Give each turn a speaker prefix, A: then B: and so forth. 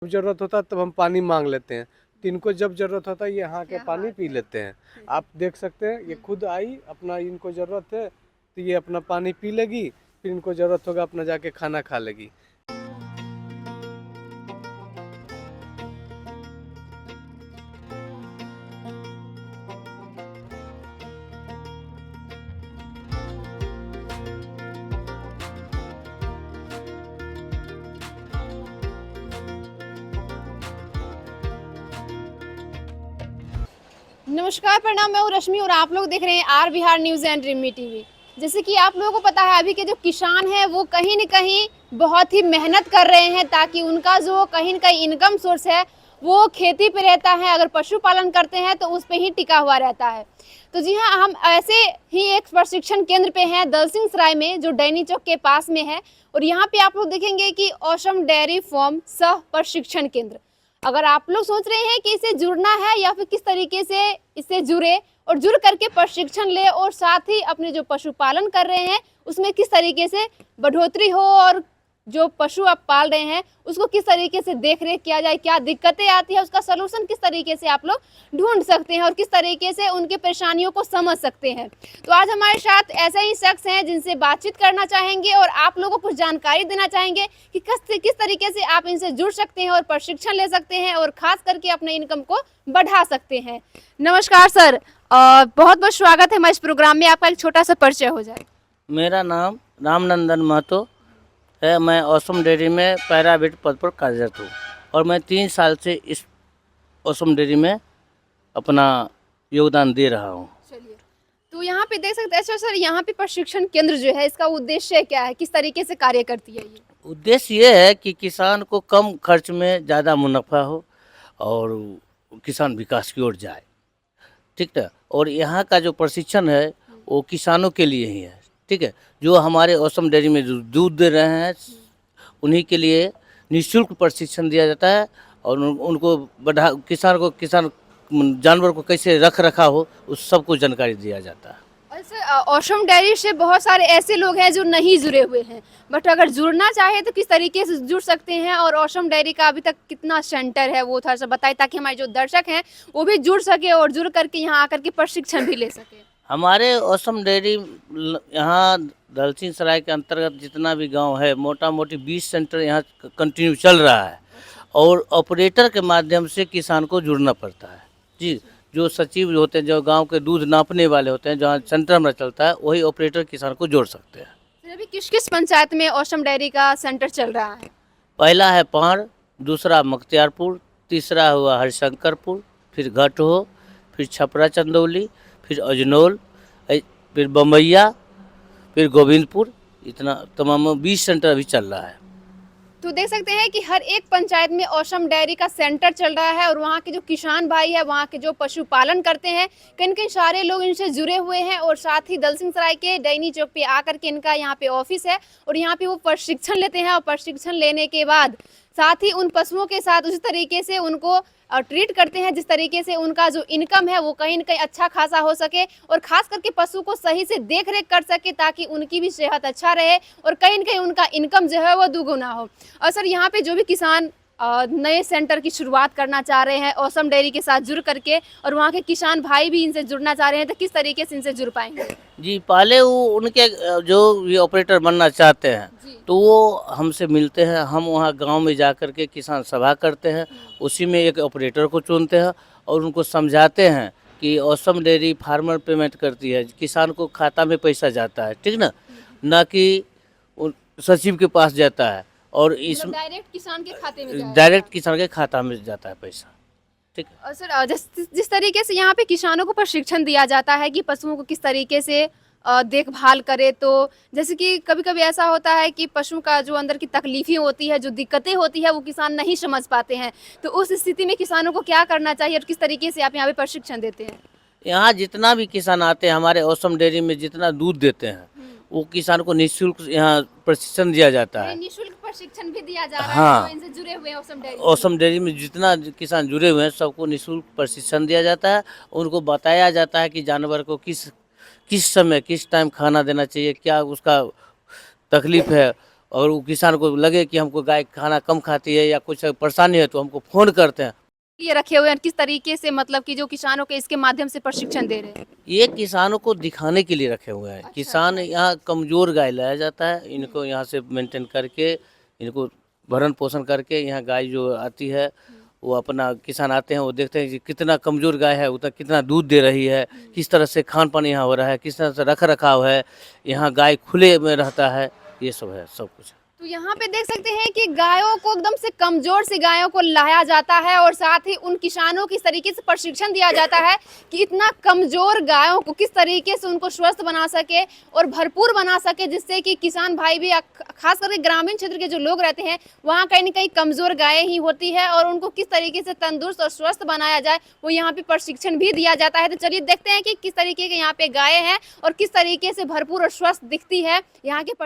A: ज़रूरत होता है तब हम पानी मांग लेते हैं, तो इनको जब ज़रूरत होता है ये यहाँ के
B: क्या
A: पानी
B: बात
A: पी
B: है।
A: लेते हैं। आप देख सकते हैं ये खुद आई, अपना इनको ज़रूरत है तो ये अपना पानी पी लेगी, फिर इनको ज़रूरत होगा अपना जाके खाना खा लेगी।
B: नमस्कार, प्रणाम। मैं हूँ रश्मि और आप लोग देख रहे हैं R Bihar news and Rimi TV. जैसे कि आप लोगों को पता है, अभी के जो किसान हैं वो कहीं न कहीं बहुत ही मेहनत कर रहे हैं ताकि उनका जो कहीं न कहीं इनकम सोर्स है वो खेती पे रहता है। अगर पशुपालन करते हैं तो उस पे ही टिका हुआ रहता है। तो जी हाँ, हम ऐसे ही एक प्रशिक्षण केंद्र पे हैं दलसिंह सराय में, जो डैनी चौक के पास में है। और यहाँ पे आप लोग देखेंगे कि ऑसम डेयरी फार्म सह प्रशिक्षण केंद्र। अगर आप लोग सोच रहे हैं कि इससे जुड़ना है या फिर किस तरीके से इससे जुड़े और जुड़ करके प्रशिक्षण ले और साथ ही अपने जो पशुपालन कर रहे हैं उसमें किस तरीके से बढ़ोतरी हो और जो पशु आप पाल रहे हैं उसको किस तरीके से देख रेख किया जाए, क्या दिक्कतें आती है, उसका सलूशन किस तरीके से आप लोग ढूंढ सकते हैं और किस तरीके से उनके परेशानियों को समझ सकते हैं। तो आज हमारे साथ ऐसे ही शख्स हैं जिनसे बातचीत करना चाहेंगे और आप लोगों को कुछ जानकारी देना चाहेंगे कि किस तरीके से आप इनसे जुड़ सकते हैं और प्रशिक्षण ले सकते हैं और खास करके अपने इनकम को बढ़ा सकते हैं। नमस्कार सर, बहुत बहुत स्वागत है हमारे इस प्रोग्राम में। आपका एक छोटा सा परिचय हो जाए।
C: मेरा नाम रामनंदन महतो है। मैं ऑसम डेयरी में पैराविट पद पर कार्यरत हूँ और मैं 3 साल से इस ऑसम डेयरी में अपना योगदान दे रहा हूँ।
B: चलिए, तो यहाँ पे देख सकते हैं। अच्छा सर, यहाँ पे प्रशिक्षण केंद्र जो है इसका उद्देश्य क्या है, किस तरीके से कार्य करती है ये?
C: उद्देश्य ये है कि किसान को कम खर्च में ज़्यादा मुनाफा हो और किसान विकास की ओर जाए, ठीक है। और यहाँ का जो प्रशिक्षण है वो किसानों के लिए ही है, ठीक है। जो हमारे ऑसम डेयरी में जो दूध दे रहे हैं उन्हीं के लिए निःशुल्क प्रशिक्षण दिया जाता है और उनको किसान जानवर को कैसे रख रखा हो उस सबको जानकारी दिया जाता है।
B: और सर, ऑसम डेयरी से बहुत सारे ऐसे लोग हैं जो नहीं जुड़े हुए हैं, बट अगर जुड़ना चाहे तो किस तरीके से जुड़ सकते हैं और ऑसम डेयरी का अभी तक कितना सेंटर है वो थोड़ा सा बताएं ताकि हमारे जो दर्शक हैं वो भी जुड़ सके और जुड़ करके यहाँ आकर के प्रशिक्षण भी ले सके।
C: हमारे ऑसम डेयरी यहाँ दलसिंह सराय के अंतर्गत जितना भी गांव है मोटा मोटी 20 सेंटर यहाँ कंटिन्यू चल रहा है और ऑपरेटर के माध्यम से किसान को जुड़ना पड़ता है जी। जो सचिव होते हैं, जो गांव के दूध नापने वाले होते हैं, जहाँ सेंटर में चलता है वही ऑपरेटर किसान को जोड़ सकते हैं।
B: सर, अभी किस किस पंचायत में ऑसम डेयरी का सेंटर चल रहा है?
C: पहला है पाड़, दूसरा मख्तियारपुर, तीसरा हुआ हरिशंकरपुर, फिर घटहो, फिर छपरा चंदौली, फिर अजनौल, फिर बम्बैया, फिर गोविंदपुर। इतना तमाम 20 सेंटर अभी चल रहा है।
B: तो देख सकते हैं कि हर एक पंचायत में ऑसम डेयरी का सेंटर चल रहा है और वहाँ के जो किसान भाई है, वहाँ के जो पशुपालन करते हैं, कहीं न कहीं सारे लोग इनसे जुड़े हुए हैं। और साथ ही दलसिंह सराय के डैनी चौक पे आकर के इनका यहाँ पे ऑफिस है और यहाँ पे वो प्रशिक्षण लेते हैं और प्रशिक्षण लेने के बाद साथ ही उन पशुओं के साथ उसी तरीके से उनको ट्रीट करते हैं जिस तरीके से उनका जो इनकम है वो कहीं न कहीं अच्छा खासा हो सके और खास करके पशु को सही से देख रेख कर सके ताकि उनकी भी सेहत अच्छा रहे और कहीं न कहीं उनका इनकम जो है वो दुगुना हो। और सर, यहाँ पे जो भी किसान नए सेंटर की शुरुआत करना चाह रहे हैं ऑसम डेयरी के साथ जुड़ करके और वहाँ के किसान भाई भी इनसे जुड़ना चाह रहे हैं, तो किस तरीके से इनसे जुड़ पाएंगे?
C: जी, पहले वो उनके जो ये ऑपरेटर बनना चाहते हैं तो वो हमसे मिलते हैं। हम वहाँ गांव में जा कर के किसान सभा करते हैं, उसी में एक ऑपरेटर को चुनते हैं और उनको समझाते हैं कि ऑसम डेयरी फार्मर पेमेंट करती है, किसान को खाता में पैसा जाता है, ठीक ना, ना कि सचिव के पास जाता है। और इस
B: डायरेक्ट किसान के खाते में जाएगा।
C: डायरेक्ट किसान के खाता में जाता है पैसा, ठीक है।
B: और सर, जिस तरीके से यहाँ पे किसानों को प्रशिक्षण दिया जाता है कि पशुओं को किस तरीके से देखभाल करे, तो जैसे कि कभी कभी ऐसा होता है कि पशु का जो अंदर की तकलीफें होती है, जो दिक्कतें होती है वो किसान नहीं समझ पाते हैं, तो उस स्थिति में किसानों को क्या करना चाहिए और किस तरीके से आप यहाँ पे प्रशिक्षण देते हैं?
C: यहाँ जितना भी किसान आते हैं हमारे ऑसम डेयरी में जितना दूध देते हैं वो किसान को निःशुल्क यहाँ प्रशिक्षण दिया जाता है।
B: निःशुल्क प्रशिक्षण भी दिया जा रहा
C: हाँ,
B: है जो इनसे जुड़े हुए हैं ऑसम डेयरी से।
C: ऑसम डेयरी में जितना किसान जुड़े हुए हैं सबको निःशुल्क प्रशिक्षण दिया जाता है। उनको बताया जाता है कि जानवर को किस किस समय किस टाइम खाना देना चाहिए, क्या उसका तकलीफ है, और वो किसान को लगे कि हमको गाय खाना कम खाती है या कुछ परेशानी है तो हमको फ़ोन करते हैं।
B: ये रखे हुए हैं किस तरीके से, मतलब कि जो किसानों के इसके माध्यम से प्रशिक्षण दे रहे हैं?
C: ये किसानों को दिखाने के लिए रखे हुए हैं। किसान यहाँ कमज़ोर गाय लाया जाता है, इनको यहाँ से मेंटेन करके, इनको भरण पोषण करके यहाँ गाय जो आती है वो अपना किसान आते हैं, वो देखते हैं कि कितना कमज़ोर गाय है, उतना कितना दूध दे रही है, किस तरह से खान पान यहाँ हो रहा है, किस तरह से रख रखाव है, यहाँ गाय खुले में रहता है, ये सब है सब कुछ।
B: तो यहाँ पे देख सकते हैं कि गायों को एकदम से कमजोर सी गायों को लाया जाता है और साथ ही उन किसानों को इस तरीके से प्रशिक्षण दिया जाता है कि इतना कमजोर गायों को किस तरीके से उनको स्वस्थ बना सके और भरपूर बना सके, जिससे कि किसान भाई भी, खास करके ग्रामीण क्षेत्र के जो लोग रहते हैं वहाँ कहीं ना कहीं कमजोर गायें ही होती है और उनको किस तरीके से तंदुरुस्त और स्वस्थ बनाया जाए वो यहाँ पे प्रशिक्षण भी दिया जाता है। तो चलिए देखते हैं कि किस तरीके के यहाँ पे गायें हैं और किस तरीके से भरपूर और स्वस्थ दिखती है यहाँ के